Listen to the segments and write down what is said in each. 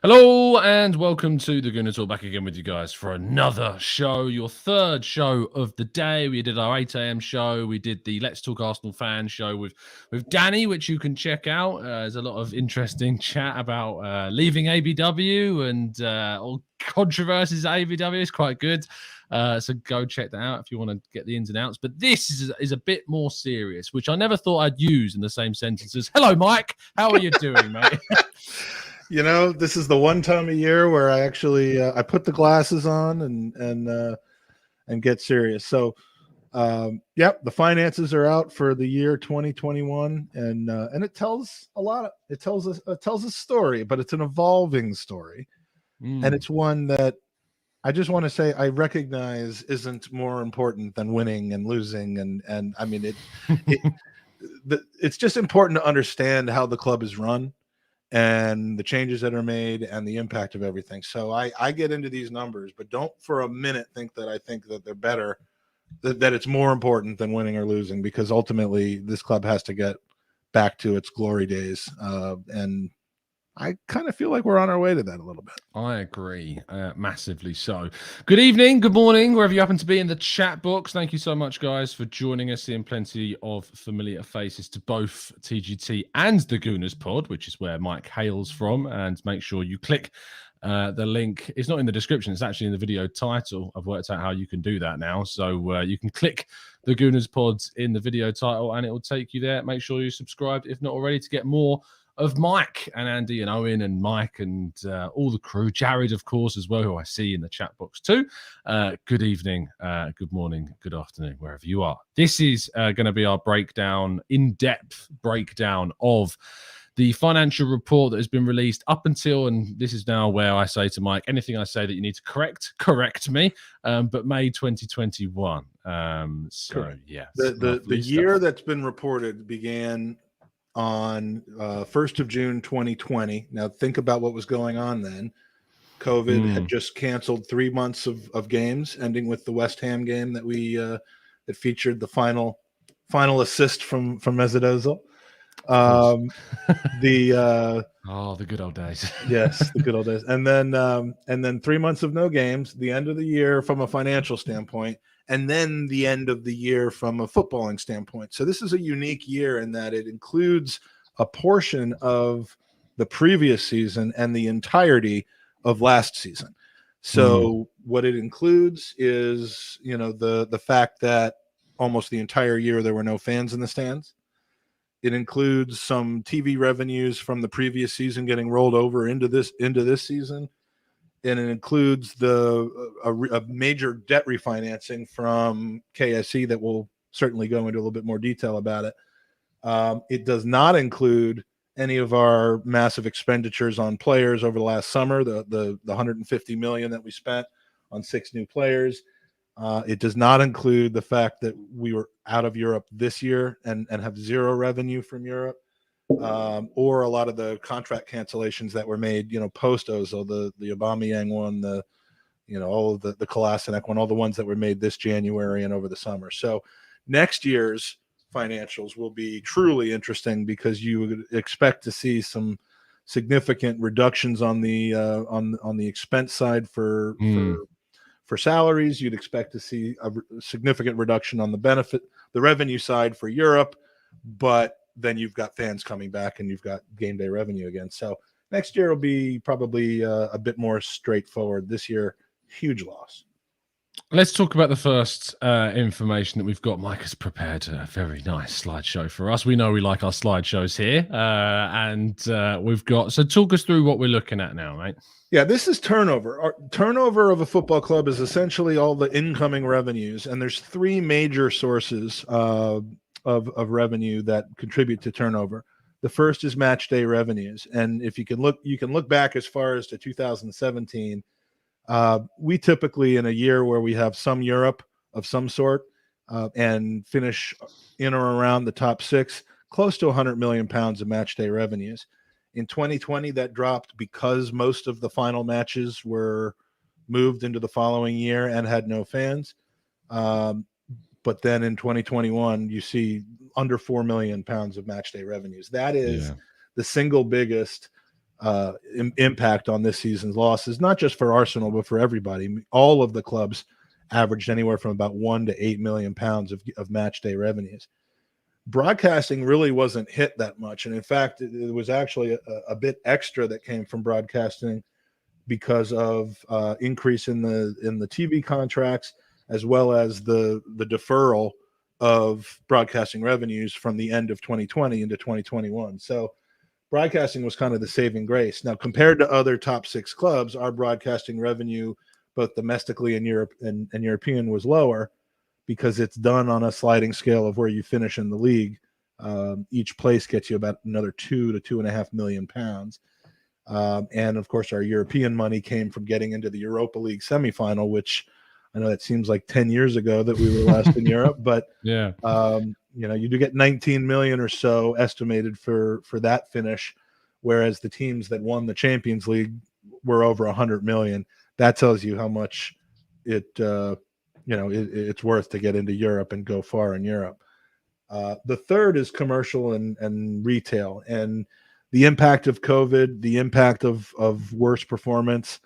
Hello and welcome to the Gooners. All back again with you guys for another show, your third show of the day. We did our 8 a.m. show. We did the Let's Talk Arsenal fan show with Danny, which you can check out. There's a lot of interesting chat about leaving ABW and all controversies at ABW. It's quite good. So go check that out if you want to get the ins and outs. But this is a bit more serious, which I never thought I'd use in the same sentence as, hello, Mike. How are you doing, mate? You know, this is the one time a year where I actually I put the glasses on and get serious. So, yep, the finances are out for the year 2021, and it tells a lot. It tells a story, but it's an evolving story, and it's one that I just want to say I recognize isn't more important than winning and losing, and I mean it's just important to understand how the club is run and the changes that are made and the impact of everything. So I get into these numbers, but don't for a minute think that I think that they're better, that it's more important than winning or losing, because ultimately this club has to get back to its glory days. And I kind of feel like we're on our way to that a little bit. I agree, massively so. Good evening, good morning, wherever you happen to be in the chat box. Thank you so much, guys, for joining us. Seeing plenty of familiar faces to both TGT and the Gooners pod, which is where Mike hails from. And make sure you click the link. It's not in the description, it's actually in the video title. I've worked out how you can do that now. So you can click the Gooners pods in the video title and it will take you there. Make sure you're subscribed, if not already, to get more of Mike and Andy and Owen and Mike and all the crew. Jared, of course, as well, who I see in the chat box too. Good evening, good morning, good afternoon, wherever you are. This is going to be our breakdown, in-depth breakdown of the financial report that has been released up until, and this is now where I say to Mike, anything I say that you need to correct me, but May 2021. So, yeah. The year that's been reported began on 1st of June 2020. Now think about what was going on then. COVID had just canceled 3 months of games, ending with the West Ham game that we that featured the final assist from Mesut Ozil. The good old days. Yes, the good old days. And then 3 months of no games, the end of the year from a financial standpoint, and then the end of the year from a footballing standpoint. So this is a unique year in that it includes a portion of the previous season and the entirety of last season. So what it includes is, you know, the fact that almost the entire year there were no fans in the stands. It includes some TV revenues from the previous season getting rolled over into this season. And it includes a major debt refinancing from KSE that we'll certainly go into a little bit more detail about it. It does not include any of our massive expenditures on players over the last summer, the 150 million that we spent on 6 new players. It does not include the fact that we were out of Europe this year and have zero revenue from Europe. Or a lot of the contract cancellations that were made, you know, post Ozil, the Aubameyang one, all of the Kolasinac one, all the ones that were made this January and over the summer. So next year's financials will be truly interesting because you would expect to see some significant reductions on the expense side for salaries. You'd expect to see a significant reduction on the revenue side for Europe, but then you've got fans coming back and you've got game day revenue again. So next year will be probably a bit more straightforward. This year, huge loss. Let's talk about the first information that we've got. Mike has prepared a very nice slideshow for us. We know we like our slideshows here. We've got, so talk us through what we're looking at now, mate. Yeah, this is turnover. Our turnover of a football club is essentially all the incoming revenues. And there's 3 major sources of revenue that contribute to turnover. The first is match day revenues. And if you can look back as far as to 2017, we typically, in a year where we have some Europe of some sort and finish in or around the top 6, close to 100 million pounds of match day revenues. In 2020, that dropped because most of the final matches were moved into the following year and had no fans. But then in 2021, you see under 4 million pounds of match day revenues. That is the single biggest impact on this season's losses, not just for Arsenal, but for everybody. All of the clubs averaged anywhere from about 1 to 8 million pounds of match day revenues. Broadcasting really wasn't hit that much. And in fact, it was actually a bit extra that came from broadcasting because of increase in the TV contracts, as well as the deferral of broadcasting revenues from the end of 2020 into 2021. So broadcasting was kind of the saving grace. Now, compared to other top 6 clubs, our broadcasting revenue, both domestically and Europe and European, was lower because it's done on a sliding scale of where you finish in the league. Each place gets you about another 2 to 2.5 million pounds. And of course, our European money came from getting into the Europa League semifinal, which I know that seems like 10 years ago that we were last in Europe, but yeah, you do get 19 million or so estimated for that finish, whereas the teams that won the Champions League were over 100 million. That tells you how much it's worth to get into Europe and go far in Europe. The third is commercial and retail, and the impact of COVID, the impact of worse performance,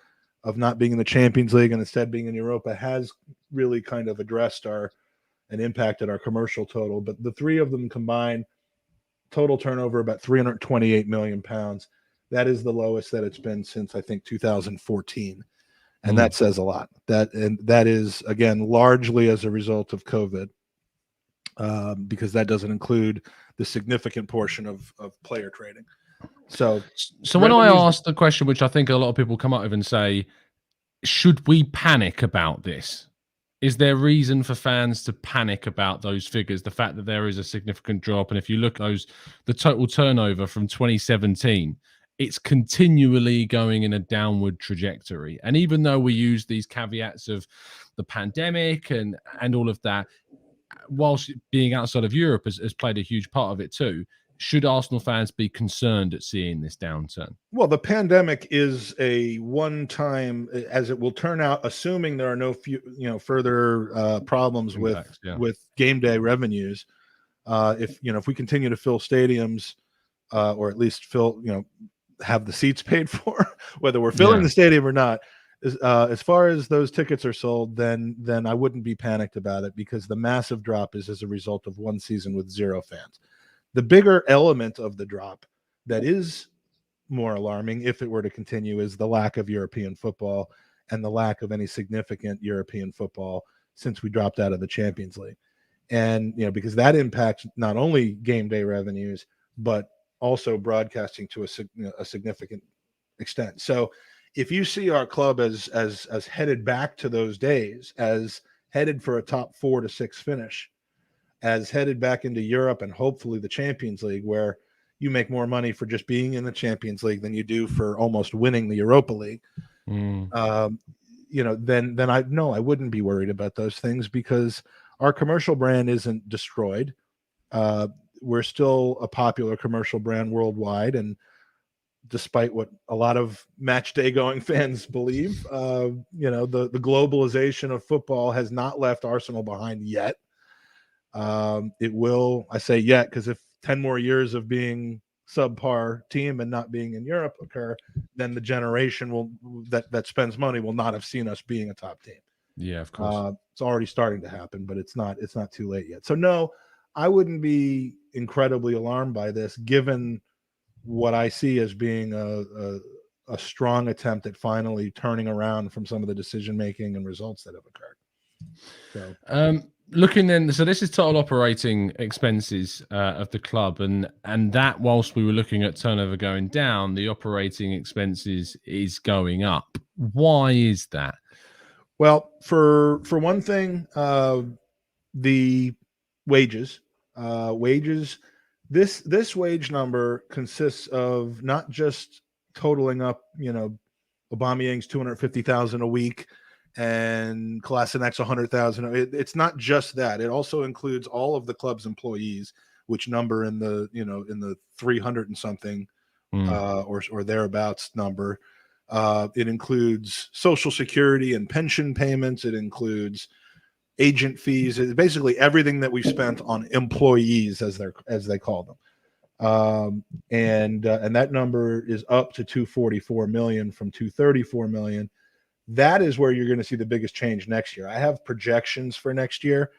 of not being in the Champions League and instead being in Europa, has really kind of addressed and impacted our commercial total. But the three of them combined, total turnover about 328 million pounds. That is the lowest that it's been since, I think, 2014. And that says a lot. That is, again, largely as a result of COVID, because that doesn't include the significant portion of player trading. So when I ask the question, which I think a lot of people come up with and say, should we panic about this? Is there reason for fans to panic about those figures? The fact that there is a significant drop, and if you look at the total turnover from 2017, it's continually going in a downward trajectory. And even though we use these caveats of the pandemic and all of that, whilst being outside of Europe has played a huge part of it too, should Arsenal fans be concerned at seeing this downturn? Well, the pandemic is a one-time, as it will turn out, assuming there are no further problems with game day revenues. If we continue to fill stadiums, or at least have the seats paid for, whether we're filling the stadium or not, as far as those tickets are sold, then I wouldn't be panicked about it, because the massive drop is as a result of one season with 0 fans. The bigger element of the drop that is more alarming, if it were to continue, is the lack of European football and the lack of any significant European football since we dropped out of the Champions League. And, because that impacts not only game day revenues, but also broadcasting to a significant extent. So if you see our club as headed back to those days, as headed for a top 4 to 6 finish, as headed back into Europe and hopefully the Champions League, where you make more money for just being in the Champions League than you do for almost winning the Europa League, then I wouldn't be worried about those things, because our commercial brand isn't destroyed. We're still a popular commercial brand worldwide, and despite what a lot of match day going fans believe, the globalization of football has not left Arsenal behind yet. It will, I say yet, because if 10 more years of being subpar team and not being in Europe occur, then the generation that spends money will not have seen us being a top team. Yeah, of course. It's already starting to happen, but it's not too late yet. So no, I wouldn't be incredibly alarmed by this, given what I see as being a strong attempt at finally turning around from some of the decision making and results that have occurred. So looking then, so this is total operating expenses of the club, and that, whilst we were looking at turnover going down, the operating expenses is going up. Why is that? Well, for one thing, the wages. This wage number consists of not just totaling up, Aubameyang's 250,000 a week and Kolasinek's 100,000. It's not just that. It also includes all of the club's employees, which number in the 300 and something or thereabouts number. It includes Social Security and pension payments. It includes agent fees, basically everything that we spent on employees, as they call them. And that number is up to 244 million from 234 million. That is where you're going to see the biggest change next year. I have projections for next year,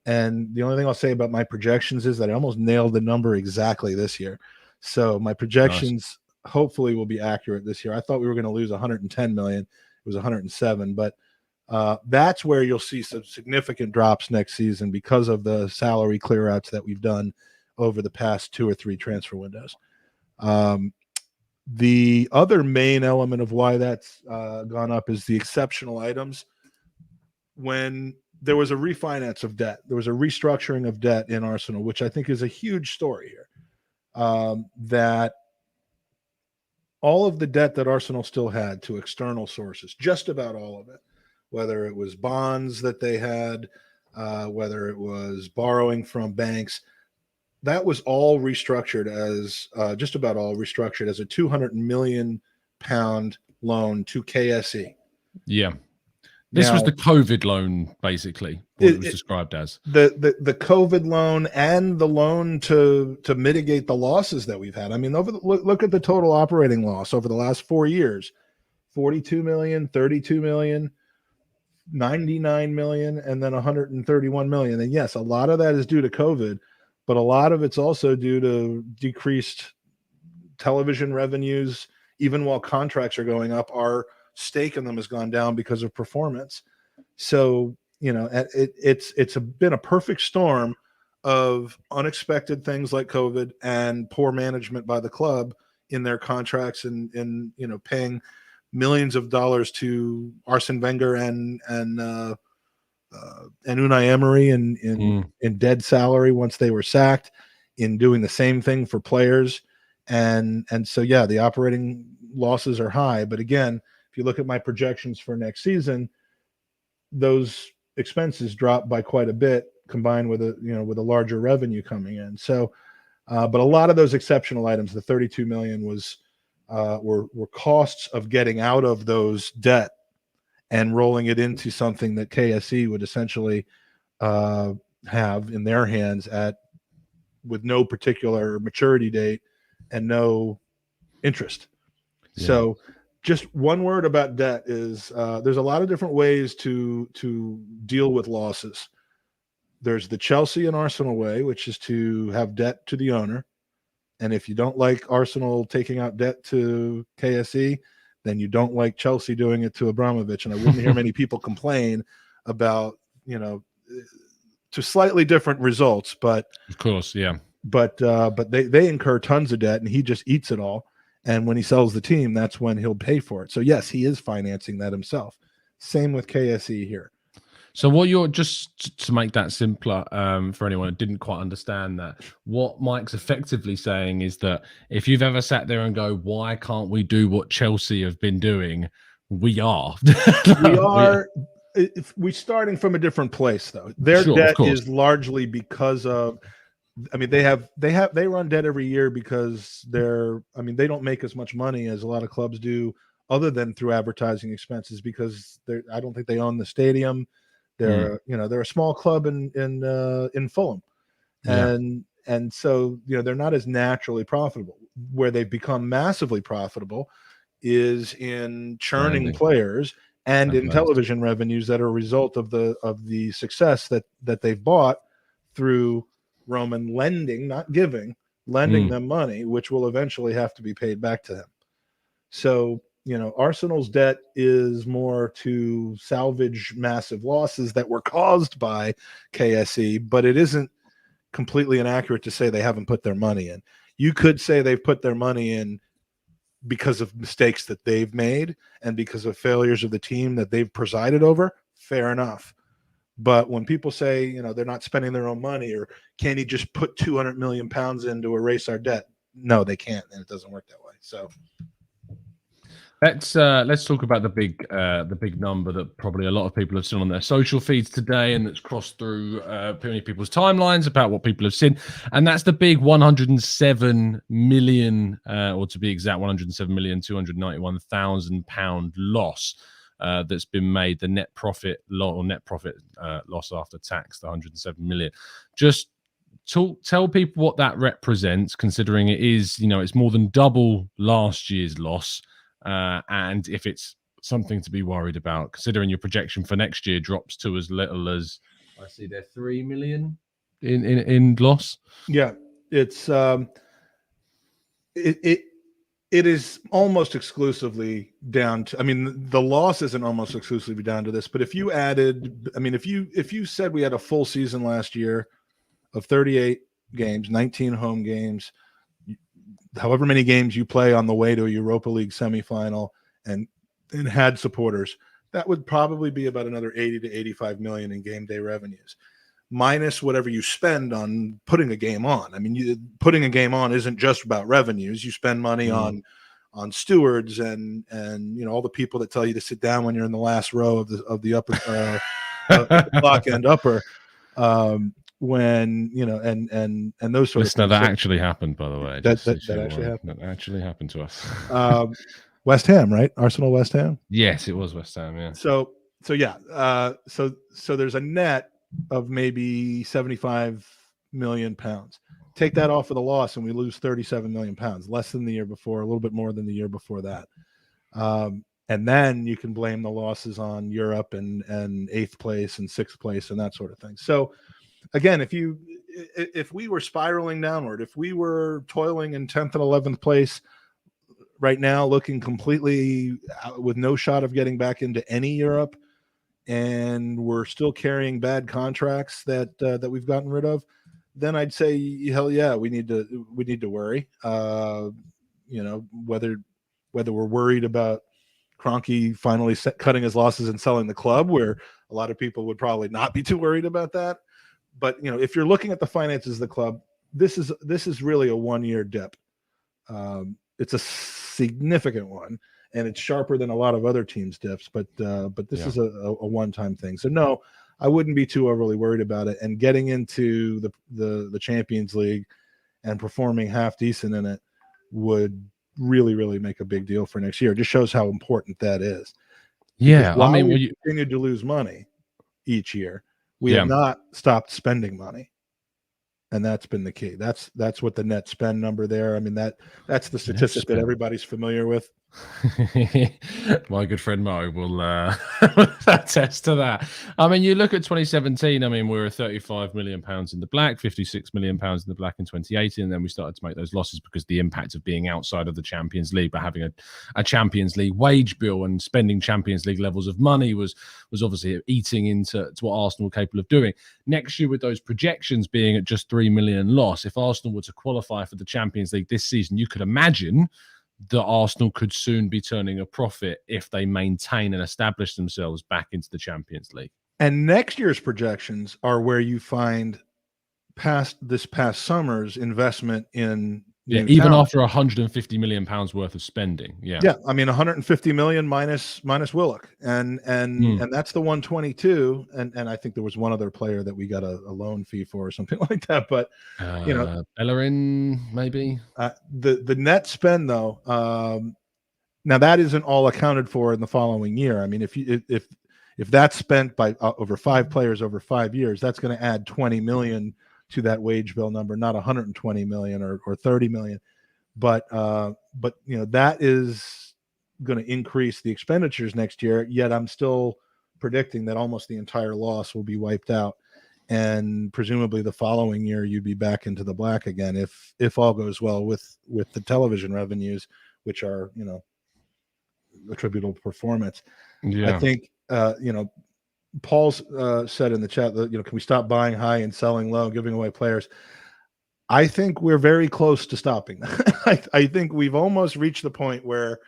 and the only thing I'll say about my projections is that I almost nailed the number exactly this year. So my projections hopefully will be accurate this year. I thought we were going to lose 110 million. It was 107, but that's where you'll see some significant drops next season because of the salary clear outs that we've done over the past 2 or 3 transfer windows. The other main element of why that's gone up is the exceptional items. When there was a refinance of debt, there was a restructuring of debt in Arsenal, which I think is a huge story here. That all of the debt that Arsenal still had to external sources, just about all of it, whether it was bonds that they had, whether it was borrowing from banks, that was all restructured as just about all restructured as a 200 million pound loan to KSE. Yeah. This was the COVID loan, basically, what it was described as. The COVID loan and the loan to mitigate the losses that we've had. I mean, look at the total operating loss over the last 4 years: 42 million, 32 million, 99 million, and then 131 million. And yes, a lot of that is due to COVID, but a lot of it's also due to decreased television revenues. Even while contracts are going up, our stake in them has gone down because of performance. So, you know, it's been a perfect storm of unexpected things like COVID and poor management by the club in their contracts and you know, paying millions of dollars to Arsene Wenger and Unai Emery in dead salary once they were sacked, in doing the same thing for players. And so, yeah, the operating losses are high. But again, if you look at my projections for next season, those expenses drop by quite a bit, combined with a larger revenue coming in. So, but a lot of those exceptional items, the 32 million were costs of getting out of those debt and rolling it into something that KSE would essentially have in their hands with no particular maturity date and no interest. Yeah. So just one word about debt is there's a lot of different ways to deal with losses. There's the Chelsea and Arsenal way, which is to have debt to the owner. And if you don't like Arsenal taking out debt to KSE, then you don't like Chelsea doing it to Abramovich. And I wouldn't hear many people complain about, to slightly different results, but of course, yeah. But they incur tons of debt and he just eats it all. And when he sells the team, that's when he'll pay for it. So yes, he is financing that himself. Same with KSE here. So what you're, just to make that simpler for anyone who didn't quite understand that, what Mike's effectively saying is that if you've ever sat there and go, why can't we do what Chelsea have been doing? We are. We are. We're starting from a different place, though. Their debt is largely because of, I mean, they run debt every year because they don't make as much money as a lot of clubs do, other than through advertising expenses, because I don't think they own the stadium. They're they're a small club in Fulham, and so they're not as naturally profitable. Where they've become massively profitable is in churning players and in television revenues that are a result of the success that they've bought through Roman lending, not giving, lending them money, which will eventually have to be paid back to them. So, Arsenal's debt is more to salvage massive losses that were caused by KSE, but it isn't completely inaccurate to say they haven't put their money in. You could say they've put their money in because of mistakes that they've made and because of failures of the team that they've presided over. Fair enough. But when people say, they're not spending their own money, or can he just put 200 million pounds in to erase our debt? No, they can't. And it doesn't work that way. So let's talk about the big number that probably a lot of people have seen on their social feeds today, and that's crossed through many people's timelines about what people have seen, and that's the big 107 million, or to be exact, 107,291,000 pound loss that's been made, the net profit loss after tax, the 107 million. Just tell people what that represents, considering it is, it's more than double last year's loss, and if it's something to be worried about, considering your projection for next year drops to as little as, I see there, 3 million in loss. Yeah, it's it is almost exclusively down to, I mean, the loss isn't almost exclusively down to this, but if you added, I mean, if you said we had a full season last year of 38 games, 19 home games, however many games you play on the way to a Europa League semifinal, and had supporters, that would probably be about another 80 to 85 million in game day revenues, minus whatever you spend on putting a game on. I mean, putting a game on isn't just about revenues. You spend money on stewards and all the people that tell you to sit down when you're in the last row of the upper block end upper, when and those sort of things. That actually happened, by the way. That actually happened to us. West Ham, right? Arsenal, West Ham. Yes, it was West Ham. Yeah. So there's a net of maybe 75 million pounds. Take that off of the loss, and we lose 37 million pounds, less than the year before, a little bit more than the year before that. And then you can blame the losses on Europe and 8th place and 6th place and that sort of thing. So again, if we were spiraling downward, if we were toiling in 10th and 11th place right now, looking completely with no shot of getting back into any Europe, and we're still carrying bad contracts that we've gotten rid of, then I'd say, hell yeah, we need to worry. Whether we're worried about Kroenke finally cutting his losses and selling the club, where a lot of people would probably not be too worried about that. But if you're looking at the finances of the club, this is really a 1-year dip. It's a significant one, and it's sharper than a lot of other teams' dips. But this is a one-time thing. So no, I wouldn't be too overly worried about it. And getting into the Champions League and performing half decent in it would really, really make a big deal for next year. It just shows how important that is. Yeah, because while we continued to lose money each year, we have not stopped spending money. And that's been the key. That's what the net spend number there. I mean, that's the statistic that everybody's familiar with. My good friend Mo will attest to that. I mean, you look at 2017. I mean, we were 35 million pounds in the black, 56 million pounds in the black in 2018, and then we started to make those losses because the impact of being outside of the Champions League, but having a Champions League wage bill and spending Champions League levels of money was obviously eating into what Arsenal were capable of doing. Next year, with those projections being at just 3 million loss, if Arsenal were to qualify for the Champions League this season, you could imagine that Arsenal could soon be turning a profit if they maintain and establish themselves back into the Champions League. And next year's projections are where you find this past summer's investment in even talent. After 150 million pounds worth of spending. Yeah. I mean, 150 million minus Willock, and that's the 122. And I think there was one other player that we got a loan fee for or something like that. But Bellerin maybe. The net spend though, now that isn't all accounted for in the following year. I mean, if that's spent by over 5 players over 5 years, that's going to add 20 million to that wage bill number, not 120 million or 30 million, but that is going to increase the expenditures next year. Yet I'm still predicting that almost the entire loss will be wiped out, and presumably the following year you'd be back into the black again if all goes well with the television revenues, which are attributable to performance. I think Paul's said in the chat that, can we stop buying high and selling low, giving away players? I think we're very close to stopping that. I think we've almost reached the point where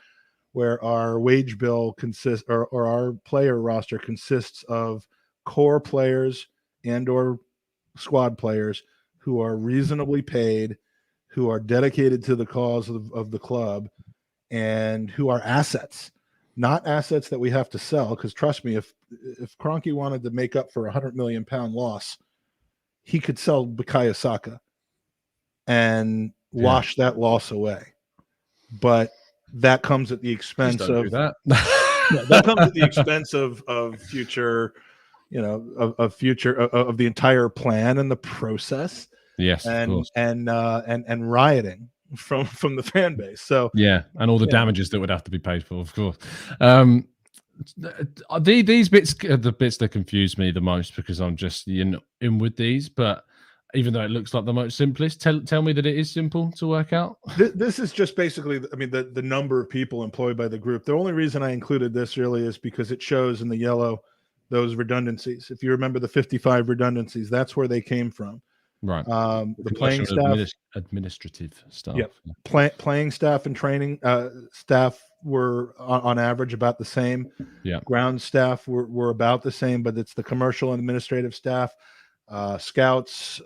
our wage bill consists, or our player roster consists of core players and or squad players who are reasonably paid, who are dedicated to the cause of the club, and who are assets. Not assets that we have to sell, because trust me, if Kroenke wanted to make up for a 100 million pound loss, he could sell Bukayo Saka and wash that loss away. But that comes at the expense of that. Yeah, that comes at the expense of future, of the entire plan and the process, Yes, of and course. and rioting from the fan base. So Yeah, and all the you know, damages that would have to be paid for, of course. These bits are the bits that confuse me the most because I'm just in with these. But even though it looks like the most simplest, tell me that it is simple to work out. this is just basically, I mean, the number of people employed by the group. The only reason I included this really is because it shows in the yellow those redundancies. If you remember the 55 redundancies, that's where they came from. Right. The playing Commercial staff, administrative stuff. yep, playing staff and training staff were on average about the same. Yeah. Ground staff were about the same, but it's the commercial and administrative staff, scouts,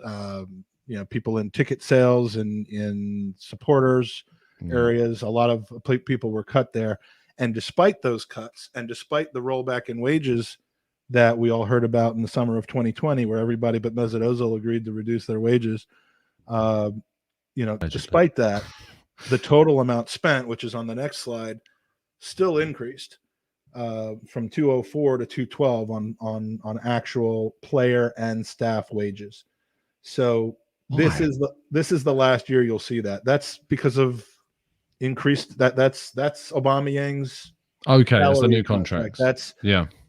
people in ticket sales and in supporters areas. A lot of people were cut there. And despite those cuts, and despite the rollback in wages that we all heard about in the summer of 2020, where everybody but Mesut Ozil agreed to reduce their wages, despite that, the total amount spent, which is on the next slide, still increased from 204 to 212 on actual player and staff wages. So this is the last year you'll see that. That's because of increased that's Aubameyang's That's the new contract. contracts.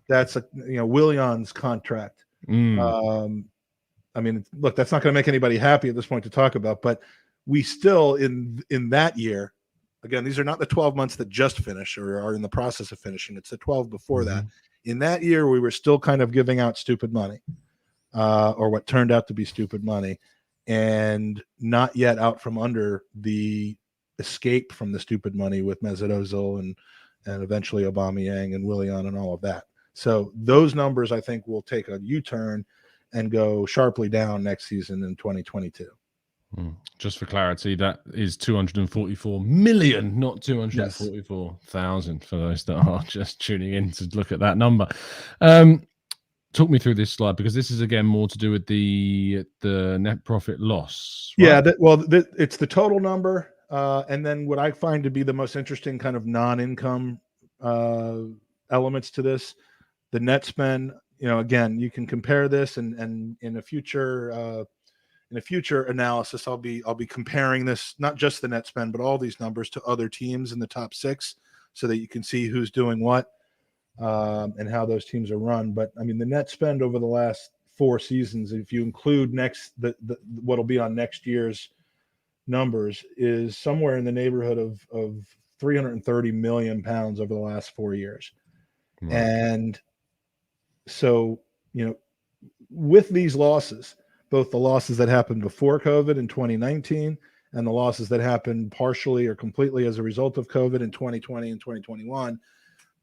That's Willian's contract. I mean, look, that's not going to make anybody happy at this point to talk about, but we still in that year, again, these are not the 12 months that just finished or are in the process of finishing. It's the 12 before that. In that year, we were still kind of giving out stupid money, or what turned out to be stupid money, and not yet out from under the escape from the stupid money with Mesut Ozil and eventually Aubameyang and Willian and all of that. So those numbers, I think, will take a U-turn and go sharply down next season in 2022. Just for clarity, that is 244 million, not 244,000, for those that are just tuning in to look at that number. Talk me through this slide, because this is again more to do with the net profit loss. Right? Yeah, it's the total number, and then what I find to be the most interesting kind of non-income elements to this, the net spend. Again, you can compare this, and in a future analysis, I'll be comparing this, not just the net spend, but all these numbers to other teams in the top 6, so that you can see who's doing what and how those teams are run. But I mean, the net spend over the last 4 seasons, if you include what'll be on next year's numbers, is somewhere in the neighborhood of 330 million pounds over the last 4 years. Right. And so, with these losses, both the losses that happened before COVID in 2019 and the losses that happened partially or completely as a result of COVID in 2020 and 2021,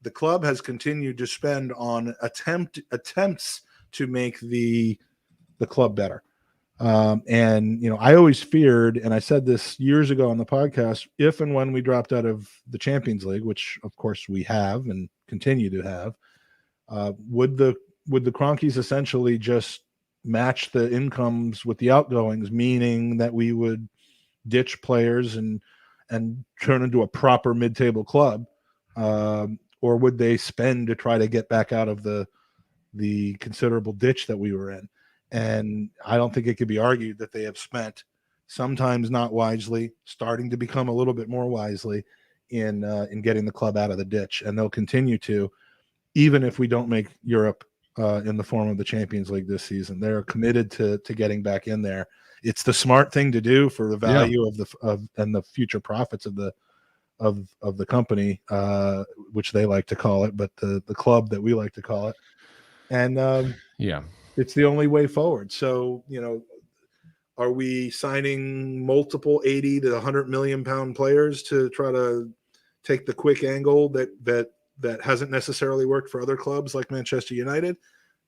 the club has continued to spend on attempts to make the club better. I always feared, and I said this years ago on the podcast, if and when we dropped out of the Champions League, which of course we have and continue to have, would the Kroenkes essentially just match the incomes with the outgoings, meaning that we would ditch players and turn into a proper mid-table club, or would they spend to try to get back out of the considerable ditch that we were in? And I don't think it could be argued that they have spent, sometimes not wisely, starting to become a little bit more wisely in getting the club out of the ditch, and they'll continue to, even if we don't make Europe in the form of the Champions League this season. They're committed to getting back in there. It's the smart thing to do for the value of and the future profits of the company, which they like to call it, but the club that we like to call it. And it's the only way forward. So, are we signing multiple 80 to 100 million pound players to try to take the quick angle that hasn't necessarily worked for other clubs like Manchester United?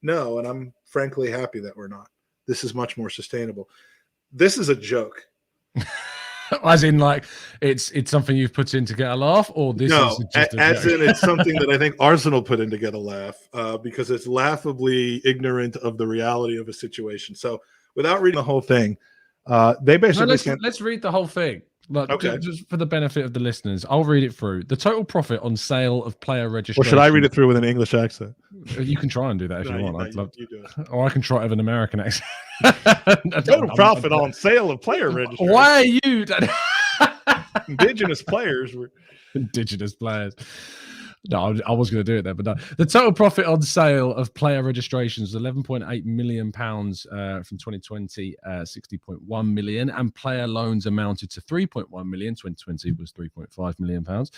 No, and I'm frankly happy that we're not. This is much more sustainable. This is a joke. As in, like, it's something you've put in to get a laugh, or this is just a as joke? In it's something that I think Arsenal put in to get a laugh, because it's laughably ignorant of the reality of a situation. So without reading the whole thing, they basically let's read the whole thing. Like, Okay. just for the benefit of the listeners, I'll read it through. The total profit on sale of player Or registration. should I read it through with an English accent? You can try and do that if No, you want. no, I'd love you do it. or I can try it with an American accent. Total profit on sale of player registration. Why are you Indigenous players were indigenous players? No, I was going to do it there, but no. The total profit on sale of player registrations was £11.8 million from 2020, 60.1 million, and player loans amounted to 3.1 million. 2020 was 3.5 million pounds.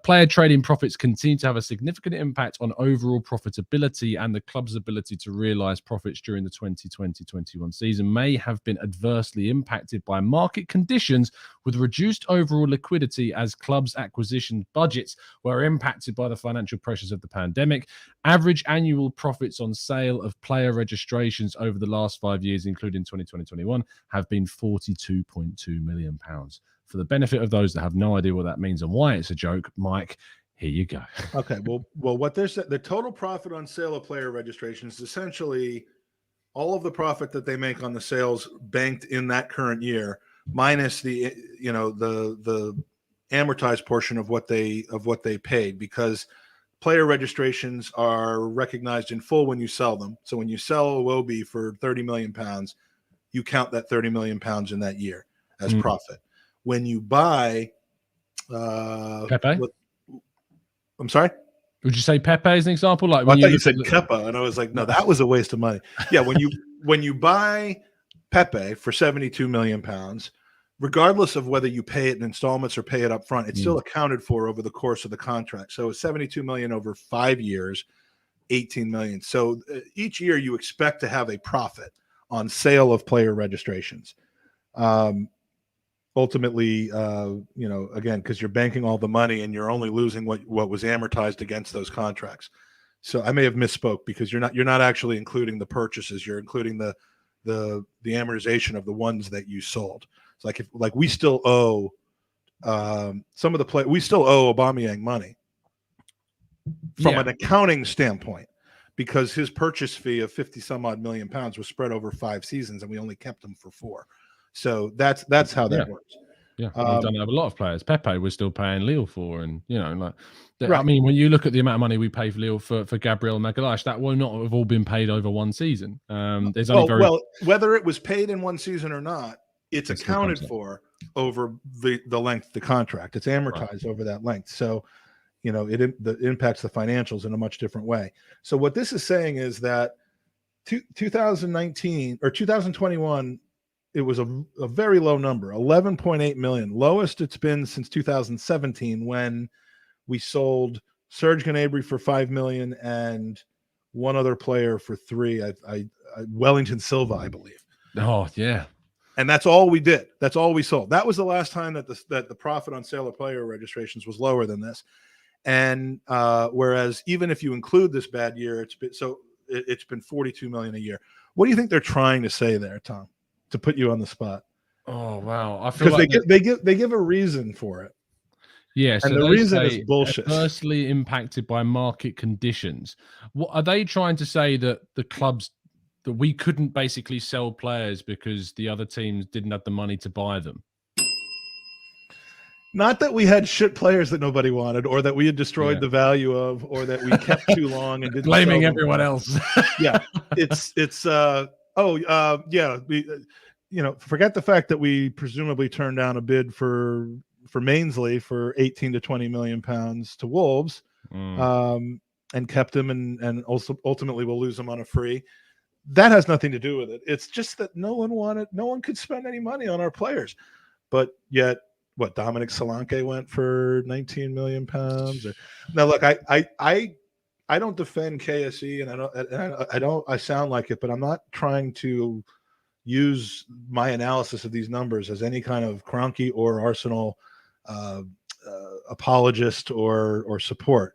Player trading profits continue to have a significant impact on overall profitability, and the club's ability to realise profits during the 2020-21 season may have been adversely impacted by market conditions, with reduced overall liquidity as clubs' acquisition budgets were impacted by the financial pressures of the pandemic. Average annual profits on sale of player registrations over the last 5 years, including 2020-21, have been £42.2 million. For the benefit of those that have no idea what that means and why it's a joke, Mike, here you go. okay. Well, what they're saying, the total profit on sale of player registrations is essentially all of the profit that they make on the sales banked in that current year, minus the the amortized portion of what they paid, because player registrations are recognized in full when you sell them. So when you sell a Wobie for £30 million, you count that £30 million in that year as profit. When you buy Pepe? I'm sorry? Would you say Pepe as an example? Like when I thought you look said at Kepa, and I was like, no, that was a waste of money. Yeah, when you buy Pepe for £72 million, regardless of whether you pay it in installments or pay it up front, it's still accounted for over the course of the contract. So it's $72 million over 5 years, $18 million. So each year you expect to have a profit on sale of player registrations. Ultimately, again, because you're banking all the money and you're only losing what was amortized against those contracts. So I may have misspoke, because you're not actually including the purchases. You're including the amortization of the ones that you sold. It's like we still owe some of the we still owe Aubameyang money from an accounting standpoint, because his purchase fee of 50 some odd million pounds was spread over 5 seasons and we only kept him for 4. So that's how that works. Yeah, we've done that with a lot of players. Pepe we're still paying Lille for, and Right. I mean, when you look at the amount of money we pay for Lille for Gabriel Magalhaes, that will not have all been paid over one season. There's only whether it was paid in one season or not, it's accounted for over the length of the contract. It's amortized over that length. So, it impacts the financials in a much different way. So what this is saying is that 2019 or 2021, it was a very low number, 11.8 million, lowest it's been since 2017, when we sold Serge Gnabry for 5 million and one other player for 3. Wellington Silva, I believe. Oh yeah. And that's all we did. That's all we sold. That was the last time that the profit on sale of player registrations was lower than this. And whereas even if you include this bad year, it's been 42 million a year. What do you think they're trying to say there, Tom? To put you on the spot. Oh wow, I feel like they give a reason for it. Yeah, and the reason is bullshit. Adversely impacted by market conditions. What are they trying to say, that the clubs, that we couldn't basically sell players because the other teams didn't have the money to buy them? Not that we had shit players that nobody wanted, or that we had destroyed the value of, or that we kept too long and didn't blaming everyone else. Yeah, forget the fact that we presumably turned down a bid for Mainsley for 18 to 20 million pounds to Wolves, and kept him, and also ultimately we'll lose him on a free. That has nothing to do with it. It's just that no one could spend any money on our players, but yet. What, Dominic Solanke went for 19 million pounds? Now, look, I don't defend KSE, and I sound like it, but I'm not trying to use my analysis of these numbers as any kind of Kroenke or Arsenal apologist or support.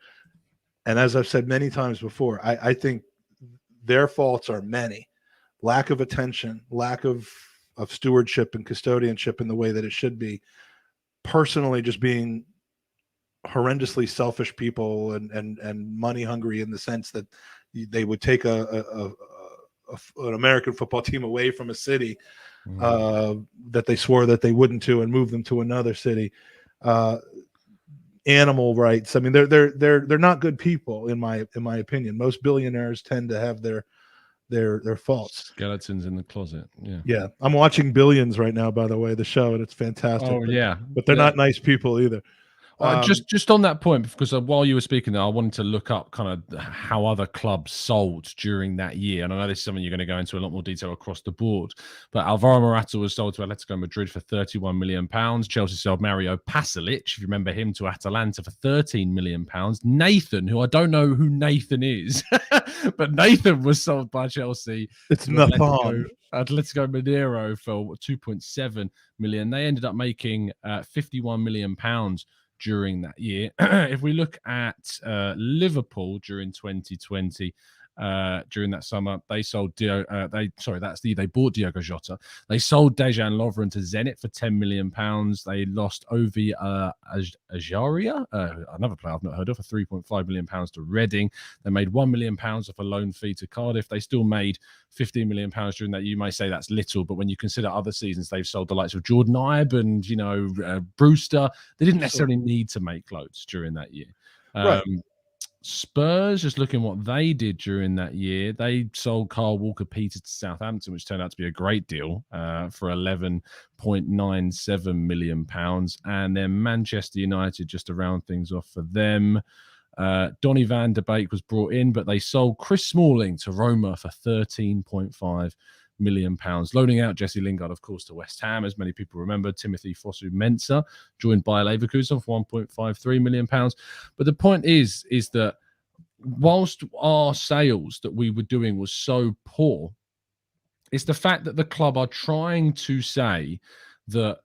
And as I've said many times before, I think their faults are many: lack of attention, lack of stewardship and custodianship in the way that it should be. Personally, just being horrendously selfish people and money hungry, in the sense that they would take an American football team away from a city that they swore that they wouldn't to and move them to another city. Animal rights. I mean, they're not good people in my opinion. Most billionaires tend to have their faults. Skeletons in the closet. Yeah. Yeah, I'm watching Billions right now, by the way, the show, and it's fantastic. Oh yeah, but they're not nice people either. Just on that point, because while you were speaking there, I wanted to look up kind of how other clubs sold during that year. And I know this is something you're going to go into a lot more detail across the board. But Alvaro Morata was sold to Atletico Madrid for £31 million. Chelsea sold Mario Pasalic, if you remember him, to Atalanta for £13 million. Nathan, who I don't know who Nathan is, but Nathan was sold by Chelsea. It's Nathan. Atletico Madeira for 2.7 million. They ended up making £51 million during that year. If we look at Liverpool during 2020, during that summer, they sold they bought Diogo Jota. They sold Dejan Lovren to Zenit for £10 million. They lost Ovi Ajaria, another player I've not heard of, for £3.5 million to Reading. They made £1 million off a loan fee to Cardiff. They still made £15 million during that. You may say that's little, but when you consider other seasons, they've sold the likes of Jordan Ibe and Brewster. They didn't necessarily need to make loads during that year. Right. Spurs, just looking what they did during that year, they sold Carl Walker-Peters to Southampton, which turned out to be a great deal for £11.97 million. And then Manchester United, just to round things off for them, Donny van de Beek was brought in, but they sold Chris Smalling to Roma for £13.5 million, loaning out Jesse Lingard, of course, to West Ham, as many people remember. Timothy Fosu-Mensah joined by Leverkusen for £1.53 million. But the point is that whilst our sales that we were doing was so poor, it's the fact that the club are trying to say that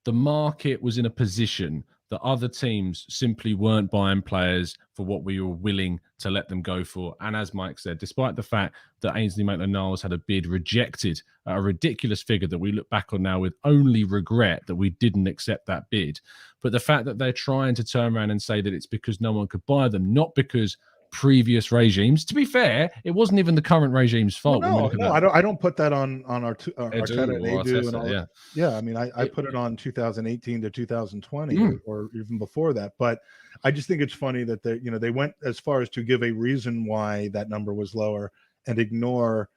the market was in a position that other teams simply weren't buying players for what we were willing to let them go for. And as Mike said, despite the fact that Ainsley Maitland-Niles had a bid rejected at a ridiculous figure that we look back on now with only regret that we didn't accept that bid, but the fact that they're trying to turn around and say that it's because no one could buy them, not because previous regimes. To be fair, it wasn't even the current regime's fault. Well, I don't put that on our Arteta and Edu and all. Yeah, yeah. I mean, I put it on 2018 to 2020 or even before that. But I just think it's funny that they went as far as to give a reason why that number was lower and ignore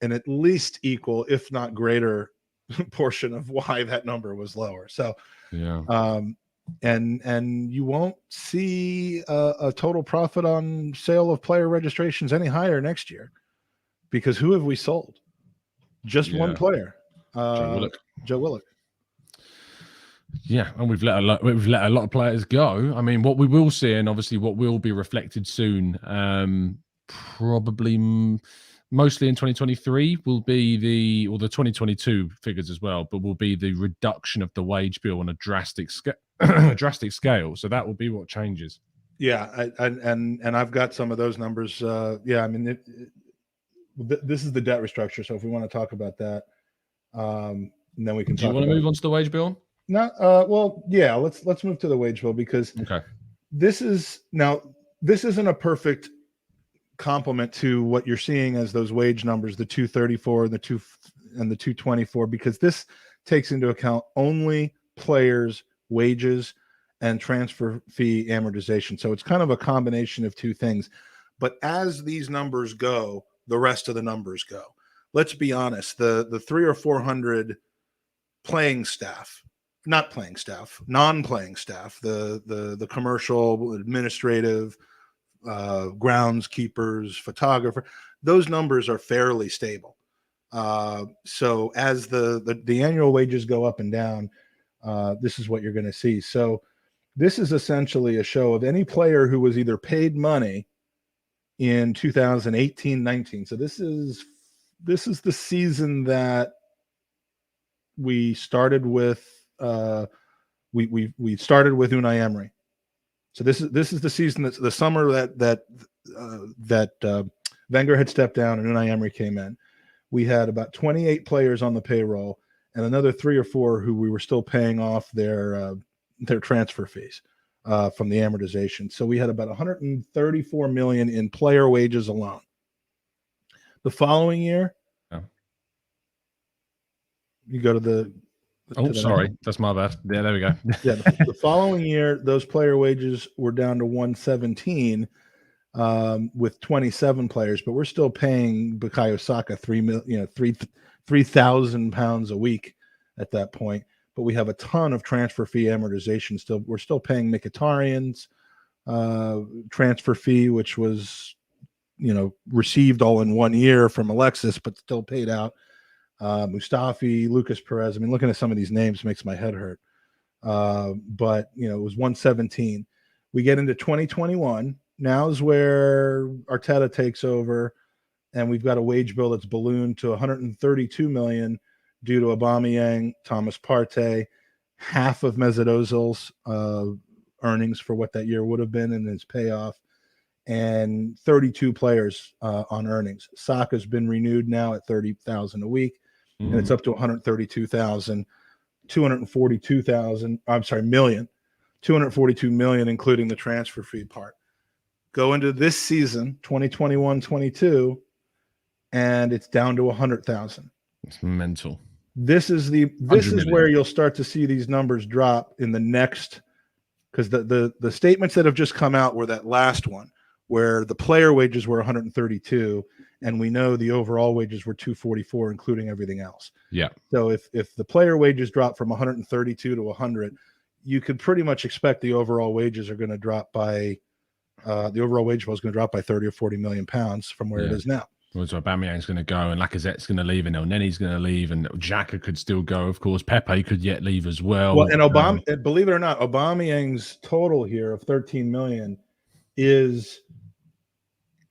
an at least equal, if not greater, portion of why that number was lower. So yeah. And you won't see a total profit on sale of player registrations any higher next year, because who have we sold? Just one player, Joe Willock. Yeah, and we've let a lot of players go. I mean, what we will see, and obviously what will be reflected soon, probably mostly in 2023, will be the 2022 figures as well, but will be the reduction of the wage bill on a drastic scale. So that will be what changes. Yeah, and I've got some of those numbers. I mean, this is the debt restructure. So if we want to talk about that, and then we can. Do you want to move on to the wage bill? No. Well, yeah. Let's move to the wage bill, because this isn't a perfect complement to what you're seeing as those wage numbers, the 234 and the 224, because this takes into account only players' wages and transfer fee amortization. So it's kind of a combination of two things. But as these numbers go, the rest of the numbers go. Let's be honest, the 300 or 400 non-playing staff, the commercial, administrative, groundskeepers, photographer, those numbers are fairly stable. So as the annual wages go up and down, this is what you're going to see. So this is essentially a show of any player who was either paid money in 2018-19. So this is the season that we started with. We started with Unai Emery. So this is the season, that's the summer that Wenger had stepped down and Unai Emery came in. We had about 28 players on the payroll and another 3 or 4 who we were still paying off their transfer fees from the amortization. So we had about 134 million in player wages alone. The following year, You go to the. Oh, sorry, that's my bad. Yeah, there we go. Yeah, the following year, those player wages were down to 117 with 27 players, but we're still paying Bukayo Saka £3,000 a week at that point. But we have a ton of transfer fee amortization still. We're still paying Mkhitaryan's transfer fee, which was received all in 1 year from Alexis, but still paid out. Mustafi, Lucas Perez. I mean, looking at some of these names makes my head hurt. But it was 117. We get into 2021. Now's where Arteta takes over, and we've got a wage bill that's ballooned to 132 million due to Aubameyang, Thomas Partey, half of Mesut Ozil's earnings for what that year would have been and his payoff, and 32 players on earnings. Saka's been renewed now at 30,000 a week, and it's up to 132,000, 242,000. I'm sorry, million, 242 million, including the transfer fee part. Go into this season, 2021-22, and it's down to 100,000. It's mental. This is where you'll start to see these numbers drop in the next, because the statements that have just come out were that last one where the player wages were 132, and we know the overall wages were 244, including everything else. Yeah. So if the player wages drop from 132 to 100, you could pretty much expect the overall wages are going to drop by. The overall wage bill is going to drop by 30 or 40 million pounds from where it is now. So Aubameyang's going to go, and Lacazette's going to leave, and El Nenny's going to leave, and Xhaka could still go, of course. Pepe could yet leave as well. Well, and believe it or not, Aubameyang's total here of 13 million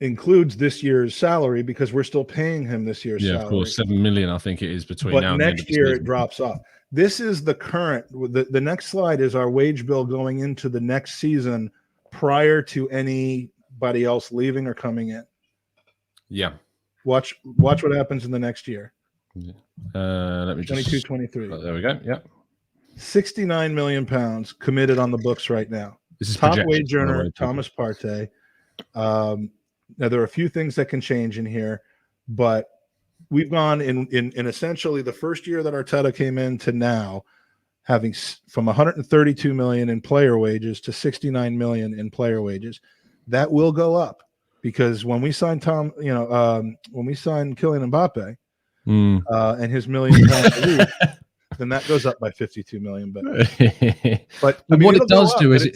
includes this year's salary, because we're still paying him this year's salary. Yeah, of course, 7 million, I think it is between now and next year it drops off. This is the current. The next slide is our wage bill going into the next season, prior to anybody else leaving or coming in. Yeah. Watch what happens in the next year. Let me 22-23. There we go. Yeah. 69 million pounds committed on the books right now. This is top wage earner Thomas Partey. Now there are a few things that can change in here, but we've gone in essentially the first year that Arteta came in to now, having from 132 million in player wages to 69 million in player wages. That will go up, because when we sign when we sign Kylian Mbappe and his £1 million a week, then that goes up by 52 million. But what it does do is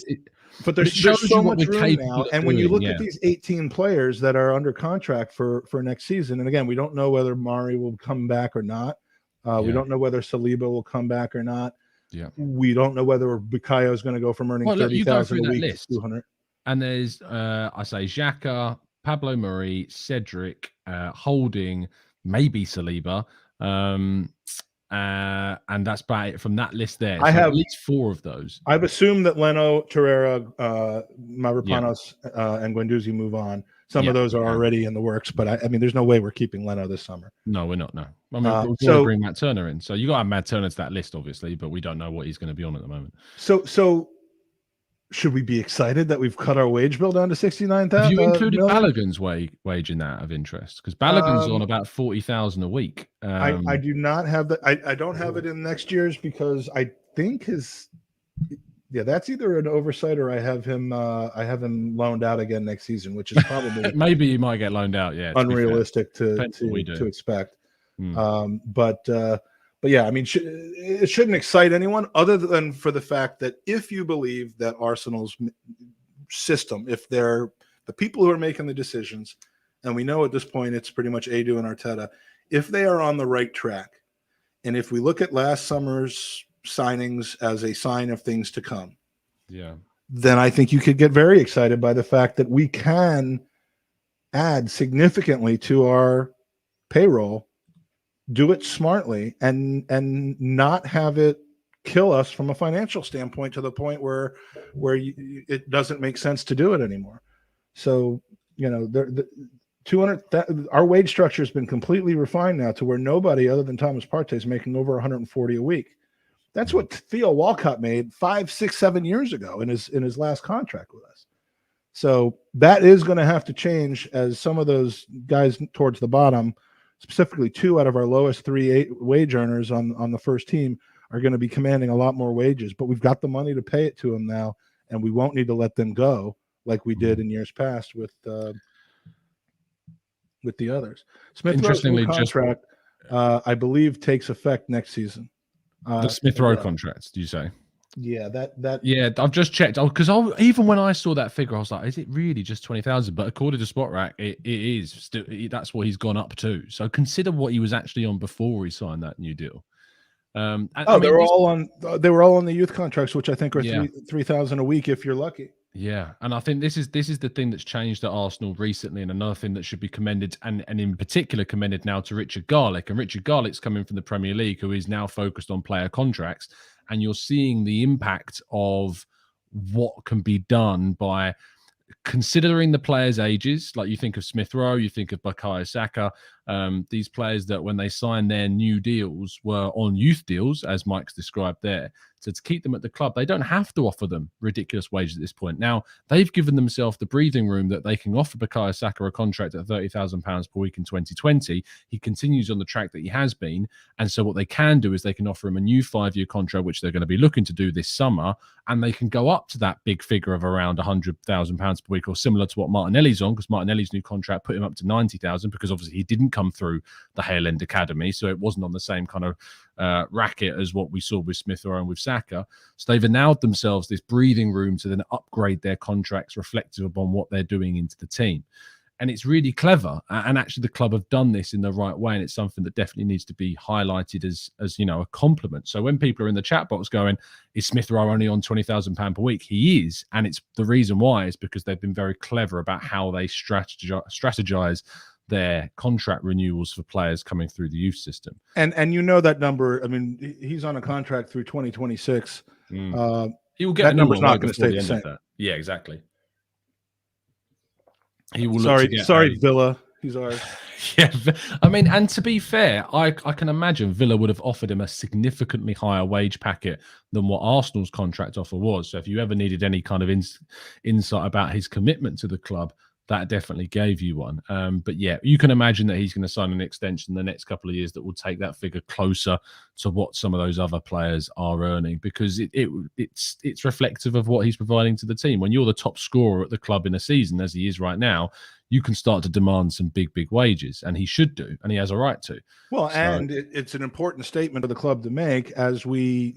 but there's so much room now. And when you look at these 18 players that are under contract for next season, and again, we don't know whether Mari will come back or not. We don't know whether Saliba will come back or not. Yeah, we don't know whether Bukayo is going to go from earning 30,000 a week to 200. And there's I say Xhaka, Pablo Mari, Cedric, Holding, maybe Saliba, and that's about it from that list there. So I have at least 4 of those. I've assumed that Leno, Torreira, Mavropanos, and Guendouzi move on. Some of those are already in the works, but I mean, there's no way we're keeping Leno this summer. No, we're not. No, I mean, we're going to bring Matt Turner in, so you got to have Matt Turner to that list, obviously, but we don't know what he's going to be on at the moment. So should we be excited that we've cut our wage bill down to 69,000? Have you included Balogun's wage in that of interest? Because Balogun's on about 40,000 a week. I do not have that. I don't have it in next year's, because I think that's either an oversight or I have him loaned out again next season, which is probably maybe you might get loaned out. Yeah, unrealistic to expect. But yeah, I mean, it shouldn't excite anyone other than for the fact that if you believe that Arsenal's system, if they're the people who are making the decisions, and we know at this point it's pretty much Edu and Arteta, if they are on the right track, and if we look at last summer's signings as a sign of things to come, then I think you could get very excited by the fact that we can add significantly to our payroll, do it smartly, and not have it kill us from a financial standpoint to the point where it doesn't make sense to do it anymore. So, the 200, our wage structure has been completely refined now to where nobody other than Thomas Partey is making over 140 a week. That's what Theo Walcott made 5, 6, 7 years ago in his last contract with us. So that is going to have to change as some of those guys towards the bottom specifically 2 out of our lowest 3 wage earners on the first team are going to be commanding a lot more wages, but we've got the money to pay it to them now, and we won't need to let them go like we did in years past with the others. Smith Rowe's new Interestingly, contract, I believe, takes effect next season. The Smith Rowe contract, do you say? Yeah, that. Yeah, I've just checked because even when I saw that figure, I was like, "Is it really just 20,000?" But according to SpotRack, it is still. That's what he's gone up to. So consider what he was actually on before he signed that new deal. They were all on the youth contracts, which I think are Yeah. 3,000 a week if you're lucky. Yeah, and I think this is the thing that's changed at Arsenal recently, and another thing that should be commended, and in particular commended now to Richard Garlick. And Richard Garlick's coming from the Premier League, who is now focused on player contracts, and you're seeing the impact of what can be done by considering the players' ages. Like you think of Smith Rowe, you think of Bukayo Saka, these players that when they signed their new deals were on youth deals, as Mike's described there. So to keep them at the club, they don't have to offer them ridiculous wages at this point. Now, they've given themselves the breathing room that they can offer Bukayo Saka a contract at £30,000 per week in 2020. He continues on the track that he has been. And so what they can do is they can offer him a new 5-year contract, which they're going to be looking to do this summer. And they can go up to that big figure of around £100,000 per week, or similar to what Martinelli's on, because Martinelli's new contract put him up to 90,000, because obviously he didn't come through the Hale End Academy. So it wasn't on the same kind of racket as what we saw with Smith Rowe and with Saka. So they've allowed themselves this breathing room to then upgrade their contracts reflective upon what they're doing into the team. And it's really clever. And actually the club have done this in the right way. And it's something that definitely needs to be highlighted as a compliment. So when people are in the chat box going, is Smith Rowe only on £20,000 per week? He is. And it's the reason why is because they've been very clever about how they strategize their contract renewals for players coming through the youth system. And that number, I mean, he's on a contract through 2026. He will get that number's not going to stay the same. Yeah, exactly. He will. Sorry, Villa. He's ours. Yeah, I mean, and to be fair, I can imagine Villa would have offered him a significantly higher wage packet than what Arsenal's contract offer was. So if you ever needed any kind of insight about his commitment to the club, that definitely gave you one. But yeah, you can imagine that he's going to sign an extension in the next couple of years that will take that figure closer to what some of those other players are earning, because it's reflective of what he's providing to the team. When you're the top scorer at the club in a season, as he is right now, you can start to demand some big wages, and he should do, and he has a right to. Well, and it's an important statement for the club to make as we,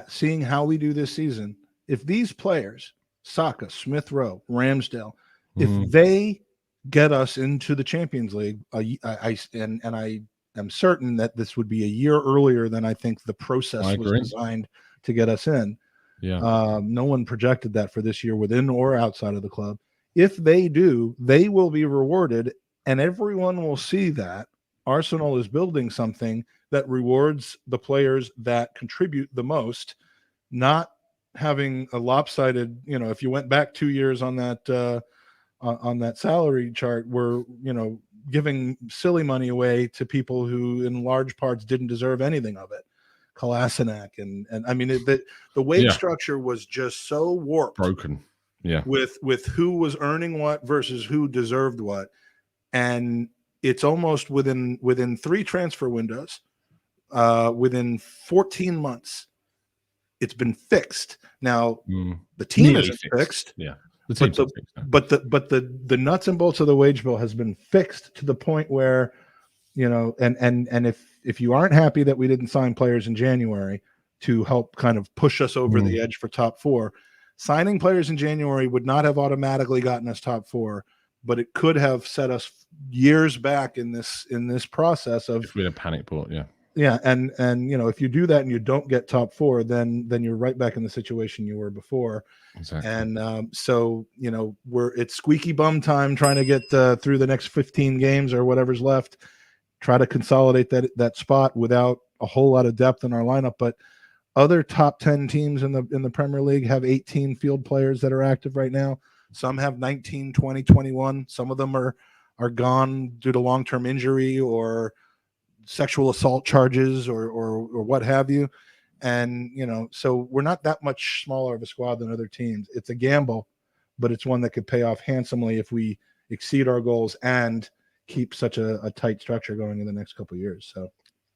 seeing how we do this season. If these players, Saka, Smith Rowe, Ramsdale, if they get us into the Champions League, I am certain that this would be a year earlier than I think the process was designed to get us in. Yeah. No one projected that for this year within or outside of the club. If they do, they will be rewarded, and everyone will see that Arsenal is building something that rewards the players that contribute the most, not having a lopsided, if you went back 2 years on that salary chart, we're giving silly money away to people who in large parts didn't deserve anything of it. Kolasinac and I mean the wage structure was just so warped, broken, with who was earning what versus who deserved what, and it's almost within 3 transfer windows, within 14 months, it's been fixed. Now the team isn't fixed. Yeah. But the nuts and bolts of the wage bill has been fixed to the point where, and if you aren't happy that we didn't sign players in January to help kind of push us over the edge for top 4, signing players in January would not have automatically gotten us top 4, but it could have set us years back in this process of if we had a panic bought. Yeah, and if you do that and you don't get top 4, then you're right back in the situation you were before. Exactly. And so it's squeaky bum time trying to get through the next 15 games or whatever's left. Try to consolidate that spot without a whole lot of depth in our lineup. But other top 10 teams in the Premier League have 18 field players that are active right now. Some have 19, 20, 21. Some of them are gone due to long-term injury or sexual assault charges or what have you. And, so we're not that much smaller of a squad than other teams. It's a gamble, but it's one that could pay off handsomely if we exceed our goals and keep such a tight structure going in the next couple of years. So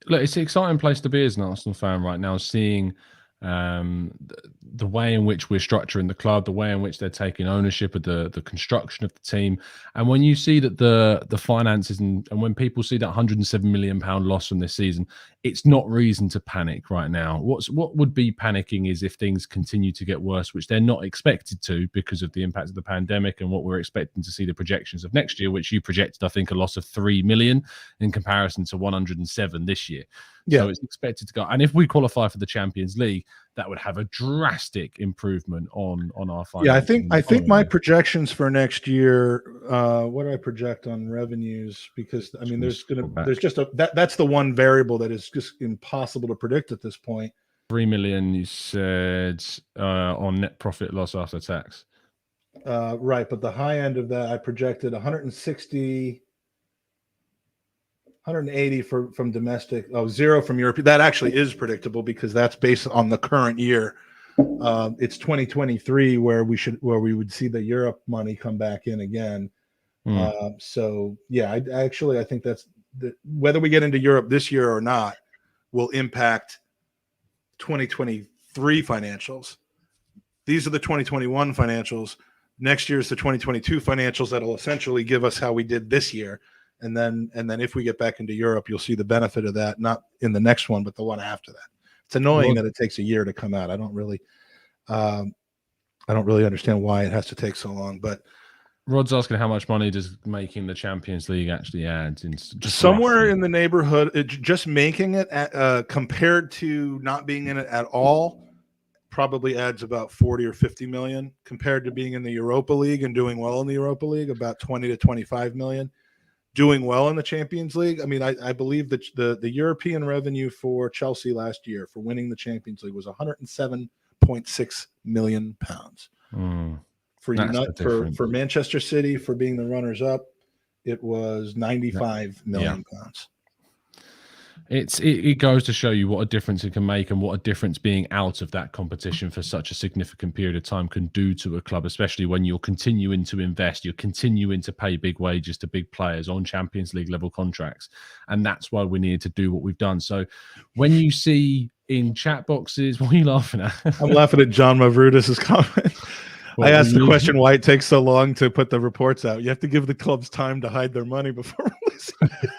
look, it's an exciting place to be as an Arsenal fan right now, seeing the way in which we're structuring the club, the way in which they're taking ownership of the construction of the team. And when you see that the finances and when people see that 107 million pound loss from this season, it's not reason to panic right now. What would be panicking is if things continue to get worse, which they're not expected to because of the impact of the pandemic and what we're expecting to see the projections of next year, which you projected, I think, a loss of 3 million in comparison to 107 this year. yeah. So it's expected to go. And if we qualify for the Champions League, that would have a drastic improvement on our finances. Yeah, I think my projections for next year, what do I project on revenues? Because I mean, there's just that's the one variable that is just impossible to predict at this point. 3 million, you said, on net profit loss after tax. Right, but the high end of that, I projected 160. 180 from domestic. Oh, 0 from Europe. That actually is predictable because that's based on the current year. It's 2023 where we would see the Europe money come back in again. So yeah, I think that's whether we get into Europe this year or not will impact 2023 financials. These are the 2021 financials. Next year is the 2022 financials that'll essentially give us how we did this year. And then if we get back into Europe, you'll see the benefit of that, not in the next one, but the one after that. It's annoying that it takes a year to come out. I don't really understand why it has to take so long. But Rod's asking how much money does making the Champions League actually add? Just somewhere roughly in the neighborhood, just making it compared to not being in it at all, probably adds about 40 or 50 million. Compared to being in the Europa League and doing well in the Europa League, about 20 to 25 million. Doing well in the Champions League. I mean, I believe that the European revenue for Chelsea last year for winning the Champions League was 107.6 million pounds. For Manchester City, for being the runners up, it was 95 million pounds. It goes to show you what a difference it can make and what a difference being out of that competition for such a significant period of time can do to a club, especially when you're continuing to invest, you're continuing to pay big wages to big players on Champions League level contracts. And that's why we needed to do what we've done. So when you see in chat boxes, what are you laughing at? I'm laughing at John Mavroudis' comment. I asked the question why it takes so long to put the reports out. You have to give the clubs time to hide their money before releasing it.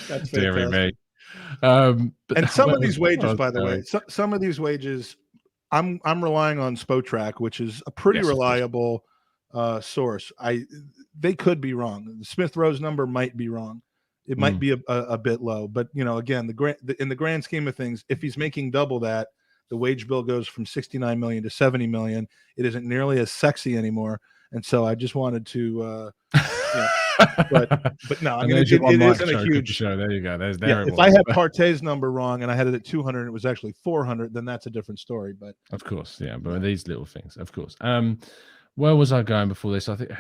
That's fantastic. And some of these wages, by the way, some of these wages, I'm relying on Spotrac, which is a pretty reliable source. They could be wrong. The Smith Rowe's number might be wrong. It might be a bit low, but again, in the grand scheme of things, if he's making double that, the wage bill goes from 69 million to 70 million. It isn't nearly as sexy anymore. And so I just wanted to, but no, I mean, it isn't a huge show. There you go. If I had Partey's number wrong and I had it at 200, and it was actually 400, then that's a different story. But of course, but these little things, of course. Where was I going before this? I think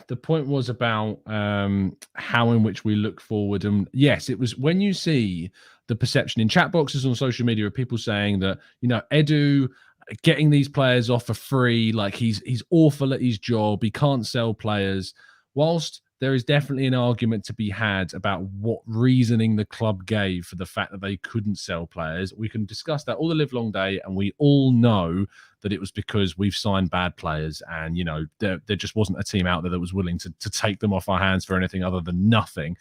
the point was about how in which we look forward. And yes, it was when you see the perception in chat boxes on social media of people saying that, Edu getting these players off for free, like he's awful at his job, he can't sell players. Whilst there is definitely an argument to be had about what reasoning the club gave for the fact that they couldn't sell players, we can discuss that all the live long day, and we all know that it was because we've signed bad players, and there just wasn't a team out there that was willing to take them off our hands for anything other than nothing.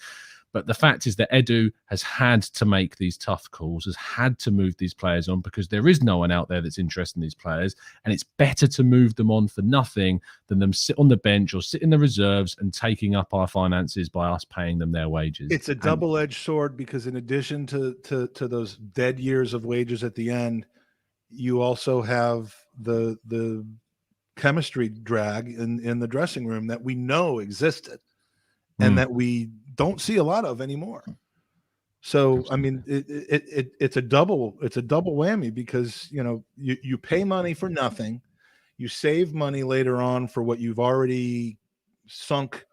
But the fact is that Edu has had to make these tough calls, has had to move these players on because there is no one out there that's interested in these players. And it's better to move them on for nothing than them sit on the bench or sit in the reserves and taking up our finances by us paying them their wages. It's a double-edged sword because in addition to those dead years of wages at the end, you also have the chemistry drag in the dressing room that we know existed and that we don't see a lot of anymore. So I mean, it's a double whammy because you pay money for nothing, you save money later on for what you've already sunk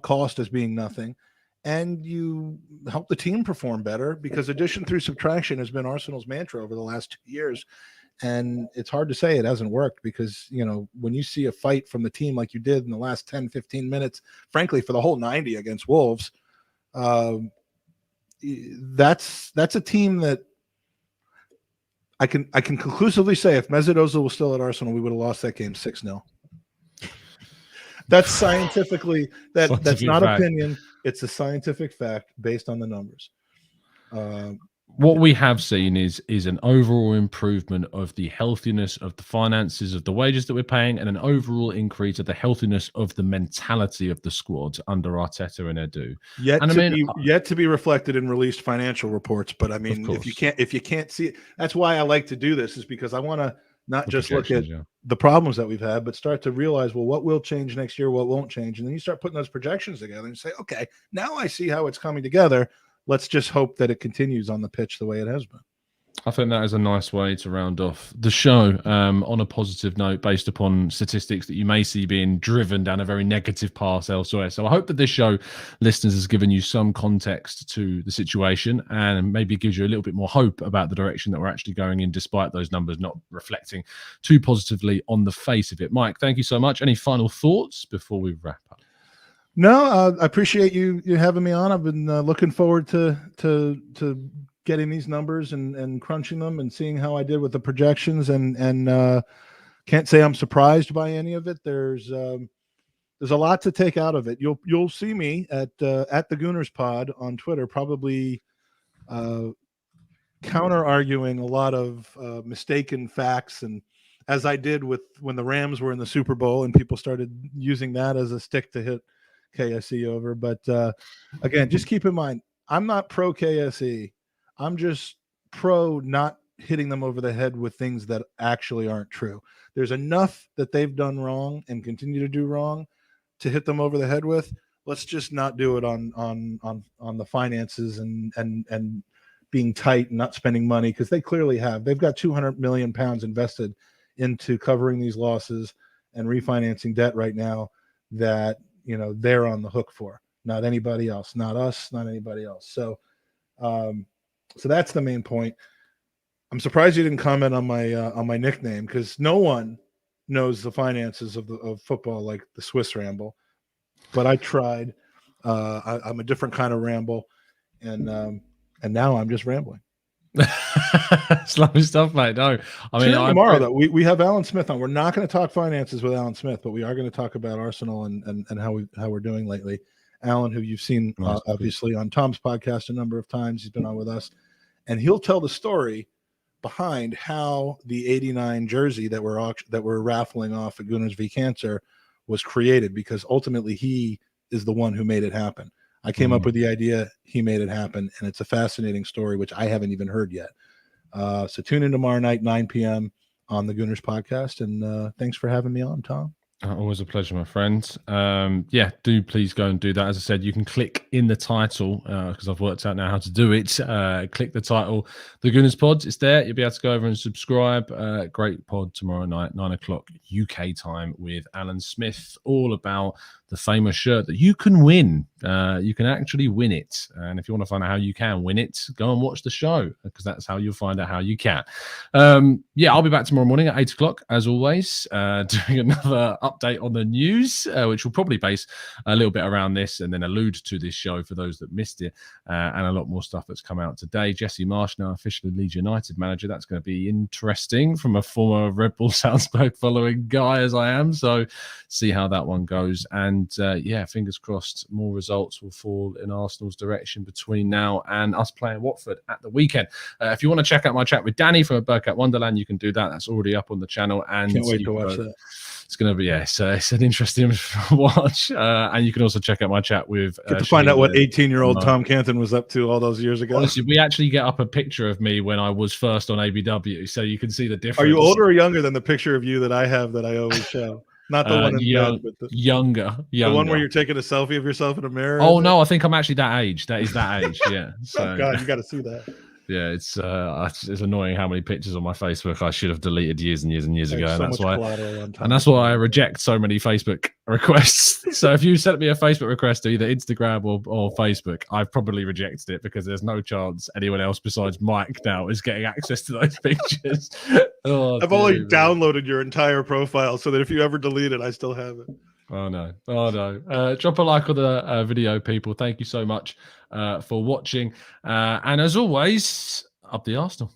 cost as being nothing, and you help the team perform better because addition through subtraction has been Arsenal's mantra over the last 2 years. And it's hard to say it hasn't worked because, when you see a fight from the team like you did in the last 10, 15 minutes, frankly, for the whole 90 against Wolves, that's a team that I can conclusively say if Mesut Ozil was still at Arsenal, we would have lost that game 6-0. That's scientifically that's not fact. opinion. It's a scientific fact based on the numbers. What we have seen is an overall improvement of the healthiness of the finances of the wages that we're paying, and an overall increase of the healthiness of the mentality of the squad under Arteta and Edu. Yet to be reflected in released financial reports. But I mean, if you can't see it, that's why I like to do this, is because I want to not just look at the problems that we've had, but start to realize, well, what will change next year, what won't change, and then you start putting those projections together and say, okay, now I see how it's coming together. Let's just hope that it continues on the pitch the way it has been. I think that is a nice way to round off the show on a positive note, based upon statistics that you may see being driven down a very negative path elsewhere. So I hope that this show, listeners, has given you some context to the situation and maybe gives you a little bit more hope about the direction that we're actually going in, despite those numbers not reflecting too positively on the face of it. Mike, thank you so much. Any final thoughts before we wrap up? No, I appreciate you having me on. I've been looking forward to getting these numbers and crunching them and seeing how I did with the projections, and can't say I'm surprised by any of it. There's a lot to take out of it. You'll see me at the Gooners pod on Twitter, probably counter arguing a lot of mistaken facts, and as I did when the Rams were in the Super Bowl and people started using that as a stick to hit KSE over. But again, just keep in mind, I'm not pro KSE. I'm just pro not hitting them over the head with things that actually aren't true. There's enough that they've done wrong and continue to do wrong to hit them over the head with. Let's just not do it on the finances and being tight and not spending money, because they clearly have. They've got 200 million pounds invested into covering these losses and refinancing debt right now that they're on the hook for, not anybody else, not us, not anybody else. So that's the main point. I'm surprised you didn't comment on my nickname, because no one knows the finances of football like the Swiss Ramble, but I tried. I'm a different kind of ramble, and now I'm just rambling. It's lovely stuff, mate. No, I mean, tomorrow though we have Alan Smith on. We're not going to talk finances with Alan Smith, but we are going to talk about Arsenal and how we're doing lately. Alan, who you've seen obviously on Tom's podcast a number of times, he's been on with us, and he'll tell the story behind how the '89 jersey that we're raffling off at Gooners v Cancer was created, because ultimately he is the one who made it happen. I came up with the idea, he made it happen, and it's a fascinating story, which I haven't even heard yet. So tune in tomorrow night, 9 p.m. on the Gooners podcast, and thanks for having me on, Tom. Always a pleasure, my friend. Do please go and do that. As I said, you can click in the title, because I've worked out now how to do it. Click the title, The Gooners Pod. It's there. You'll be able to go over and subscribe. Great pod tomorrow night, 9 o'clock UK time, with Alan Smith, all about the famous shirt that you can win. You can actually win it. And if you want to find out how you can win it, go and watch the show, because that's how you'll find out how you can. I'll be back tomorrow morning at 8 o'clock, as always, doing another update on the news, which will probably base a little bit around this and then allude to this show for those that missed it, and a lot more stuff that's come out today. Jesse Marsh now officially Leeds United manager. That's going to be interesting from a former Red Bull Salzburg following guy as I am. So see how that one goes. And fingers crossed more results will fall in Arsenal's direction between now and us playing Watford at the weekend. If you want to check out my chat with Danny from Burkout Wonderland, you can do that. That's already up on the channel. And can't wait to watch that. It's going to be, it's an interesting watch. And you can also check out my chat with... Get to find out what 18-year-old Tom Canton was up to all those years ago. Honestly, we actually get up a picture of me when I was first on ABW, so you can see the difference. Are you older or younger than the picture of you that I have that I always show? Not the one in bed, but younger. The one where you're taking a selfie of yourself in a mirror. Oh, no, I think I'm actually that age. That is that age, yeah. So, oh, God, you got to see that. Yeah, it's annoying how many pictures on my Facebook I should have deleted years and years and years ago, and that's why I reject so many Facebook requests. So if you sent me a Facebook request to either Instagram or Facebook, I've probably rejected it, because there's no chance anyone else besides Mike now is getting access to those pictures. Oh, I've only dear me. downloaded your entire profile so that if you ever delete it, I still have it. Oh no. Oh no. Drop a like on the video, people. Thank you so much for watching. And as always, up the Arsenal.